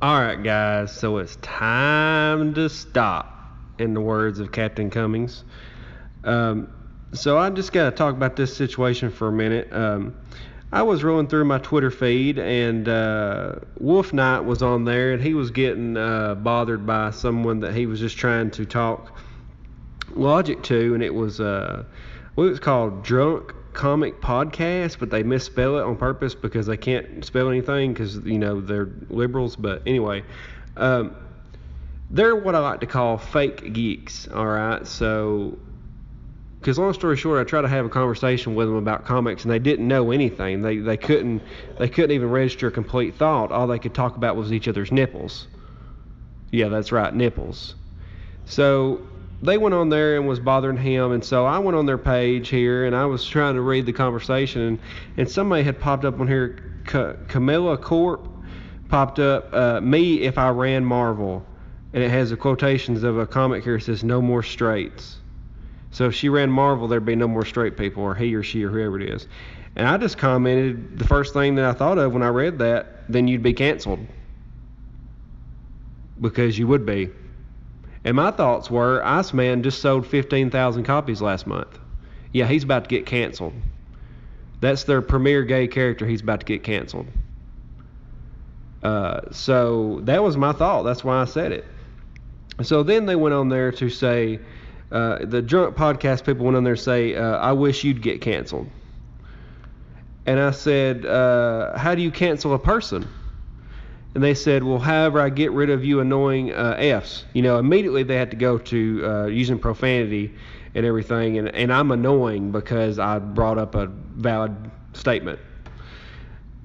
Alright, guys, so it's time to stop, in the words of Captain Cummings. So I just got to talk about this situation for a minute. I was rolling through my Twitter feed, and Wolf Knight was on there, and he was getting bothered by someone that he was just trying to talk logic to, and it was called Drunk Comic Podcast, but they misspell it on purpose because they can't spell anything because they're liberals. But anyway, they're what I like to call fake geeks. All right, so because long story short, I tried to have a conversation with them about comics, and they didn't know anything. They couldn't even register a complete thought. All they could talk about was each other's nipples. Yeah, that's right, nipples. So they went on there and was bothering him, and so I went on their page here, and I was trying to read the conversation, and somebody had popped up on here, Camilla Corp popped up, me if I ran Marvel, and it has the quotations of a comic here that says, no more straights. So if she ran Marvel, there'd be no more straight people, or he or she or whoever it is. And I just commented, the first thing that I thought of when I read that, then you'd be canceled. Because you would be. And my thoughts were, Iceman just sold 15,000 copies last month. Yeah, he's about to get canceled. That's their premier gay character. He's about to get canceled. So that was my thought. That's why I said it. So then they went on there to say, the Drunk Podcast people went on there to say, I wish you'd get canceled. And I said, how do you cancel a person? And they said, well, however I get rid of you annoying Fs. Immediately they had to go to using profanity and everything. And I'm annoying because I brought up a valid statement.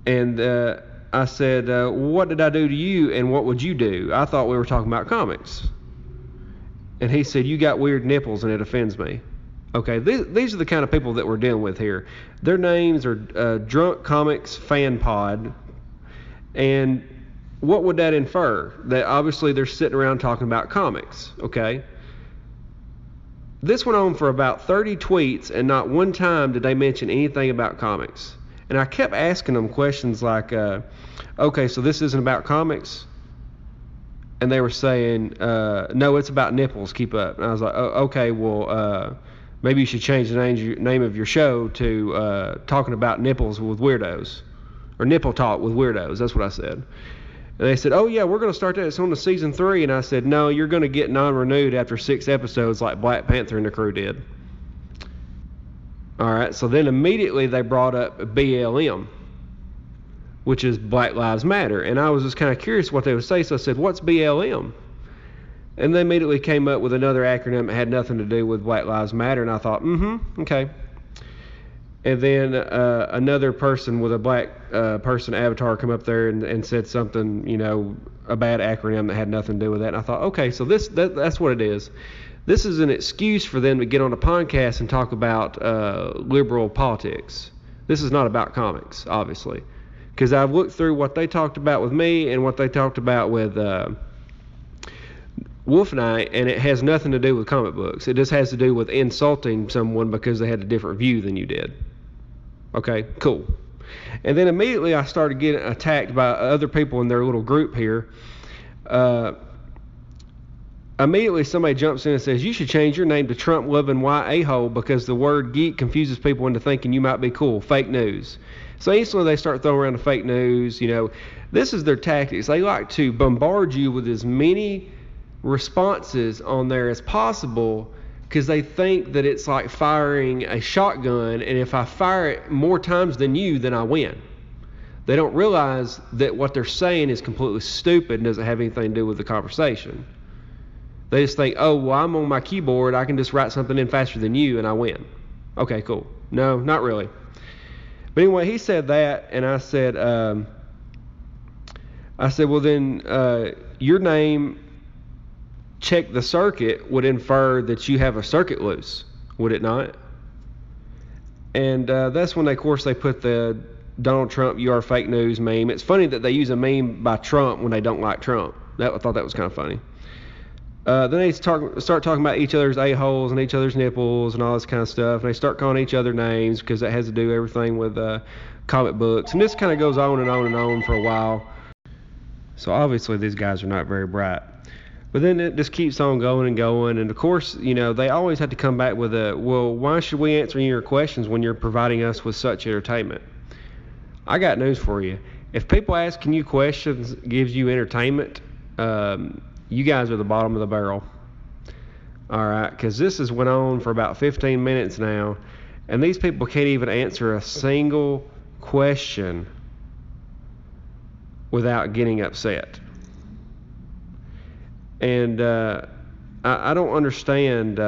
And I said, what did I do to you and what would you do? I thought we were talking about comics. And he said, you got weird nipples and it offends me. Okay, these are the kind of people that we're dealing with here. Their names are Drunk Comics Fan Pod. And what would that infer? That obviously they're sitting around talking about comics, okay? This went on for about 30 tweets, and not one time did they mention anything about comics. And I kept asking them questions like, okay, so this isn't about comics? And they were saying, no, it's about nipples, keep up. And I was like, oh, okay, well, maybe you should change the name of your show to Talking About Nipples with Weirdos. Or Nipple Talk with Weirdos, that's what I said. And they said, oh yeah, we're going to start that. It's on to season 3. And I said, no, you're going to get non-renewed after 6 episodes like Black Panther and the crew did. All right, so then immediately they brought up BLM, which is Black Lives Matter. And I was just kind of curious what they would say. So I said, what's BLM? And they immediately came up with another acronym that had nothing to do with Black Lives Matter. And I thought, okay. And then another person with a black person avatar come up there and said something, a bad acronym that had nothing to do with that. And I thought, okay, so that's what it is. This is an excuse for them to get on a podcast and talk about liberal politics. This is not about comics, obviously. Because I've looked through what they talked about with me and what they talked about with Wolf Knight, and it has nothing to do with comic books. It just has to do with insulting someone because they had a different view than you did. Okay, cool. And then immediately I started getting attacked by other people in their little group here. Immediately somebody jumps in and says, you should change your name to Trump-loving white a-hole because the word geek confuses people into thinking you might be cool. Fake news. So instantly they start throwing around the fake news. This is their tactics. They like to bombard you with as many responses on there as possible because they think that it's like firing a shotgun, and if I fire it more times than you, then I win. They don't realize that what they're saying is completely stupid and doesn't have anything to do with the conversation. They just think, oh, well, I'm on my keyboard, I can just write something in faster than you and I win. Okay, cool. No, not really. But anyway, he said that, and I said, well then, your name, Check the Circuit, would infer that you have a circuit loose, would it not? And that's when, of course, they put the Donald Trump, you are fake news meme. It's funny that they use a meme by Trump when they don't like Trump. I thought that was kind of funny. Then they start talking about each other's a-holes and each other's nipples and all this kind of stuff. And they start calling each other names because that has to do everything with comic books. And this kind of goes on and on and on for a while. So obviously these guys are not very bright. But then it just keeps on going and going. And of course, they always have to come back with well, why should we answer your questions when you're providing us with such entertainment? I got news for you. If people asking you questions gives you entertainment, you guys are the bottom of the barrel. All right, because this has went on for about 15 minutes now, and these people can't even answer a single question without getting upset. And I don't understand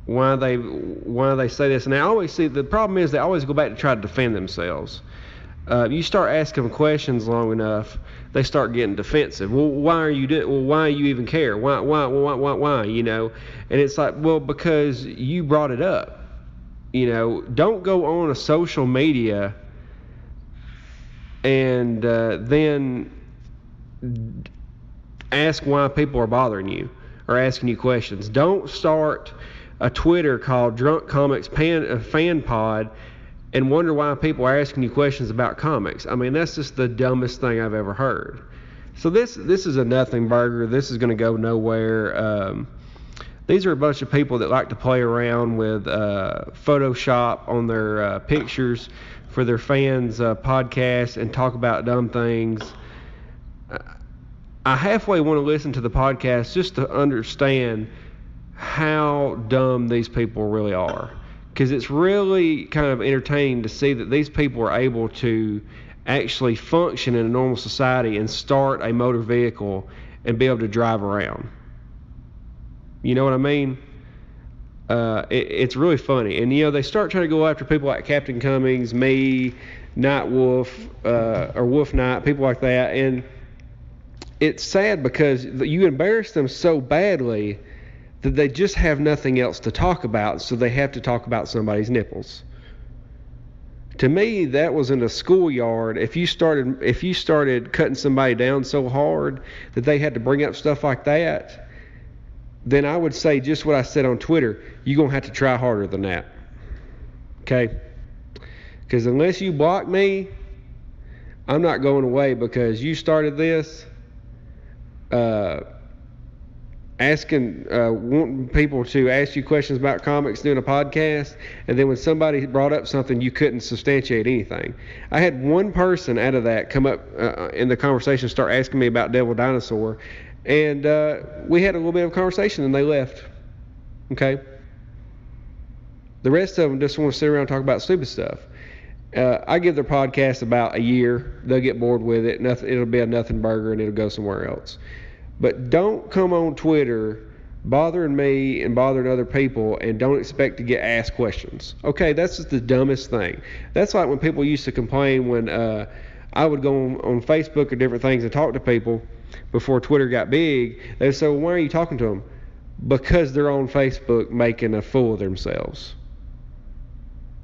why they say this. And I always see the problem is they always go back to try to defend themselves. You start asking them questions long enough, they start getting defensive. Well, why are you Well, why you even care? Why? And it's like, well, because you brought it up. Don't go on a social media and then ask why people are bothering you or asking you questions. Don't start a Twitter called Drunk Comics Fan Pod and wonder why people are asking you questions about comics. I mean, that's just the dumbest thing I've ever heard. So this is a nothing burger. This is going to go nowhere. These are a bunch of people that like to play around with Photoshop on their pictures for their fans' podcasts and talk about dumb things. I halfway want to listen to the podcast just to understand how dumb these people really are. Because it's really kind of entertaining to see that these people are able to actually function in a normal society and start a motor vehicle and be able to drive around. You know what I mean? It's really funny. And, they start trying to go after people like Captain Cummings, me, Night Wolf, or Wolf Knight, people like that. And it's sad because you embarrass them so badly that they just have nothing else to talk about, so they have to talk about somebody's nipples. To me, that was in a schoolyard. If you started cutting somebody down so hard that they had to bring up stuff like that, then I would say just what I said on Twitter, you're going to have to try harder than that. Okay? Because unless you block me, I'm not going away because you started this wanting people to ask you questions about comics doing a podcast, and then when somebody brought up something, you couldn't substantiate anything. I had one person out of that come up in the conversation, start asking me about Devil Dinosaur, and we had a little bit of a conversation, and they left. Okay? The rest of them just want to sit around and talk about stupid stuff. I give their podcast about a year. They'll get bored with it. It'll be a nothing burger, and it'll go somewhere else. But don't come on Twitter bothering me and bothering other people and don't expect to get asked questions. Okay, that's just the dumbest thing. That's like when people used to complain when I would go on Facebook or different things and talk to people before Twitter got big. They would say, well, why are you talking to them? Because they're on Facebook making a fool of themselves.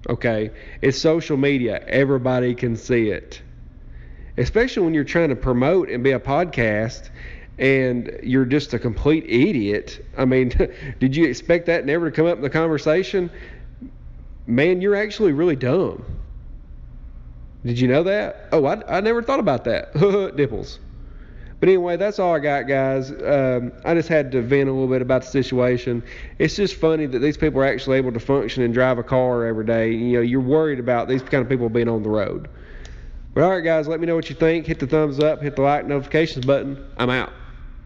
Okay, it's social media. Everybody can see it. Especially when you're trying to promote and be a podcast and you're just a complete idiot. I mean, did you expect that never to come up in the conversation? Man, you're actually really dumb. Did you know that? Oh, I never thought about that. Nipples. But anyway, that's all I got, guys. I just had to vent a little bit about the situation. It's just funny that these people are actually able to function and drive a car every day. You're worried about these kind of people being on the road. But all right, guys, let me know what you think. Hit the thumbs up, hit the like notifications button. I'm out.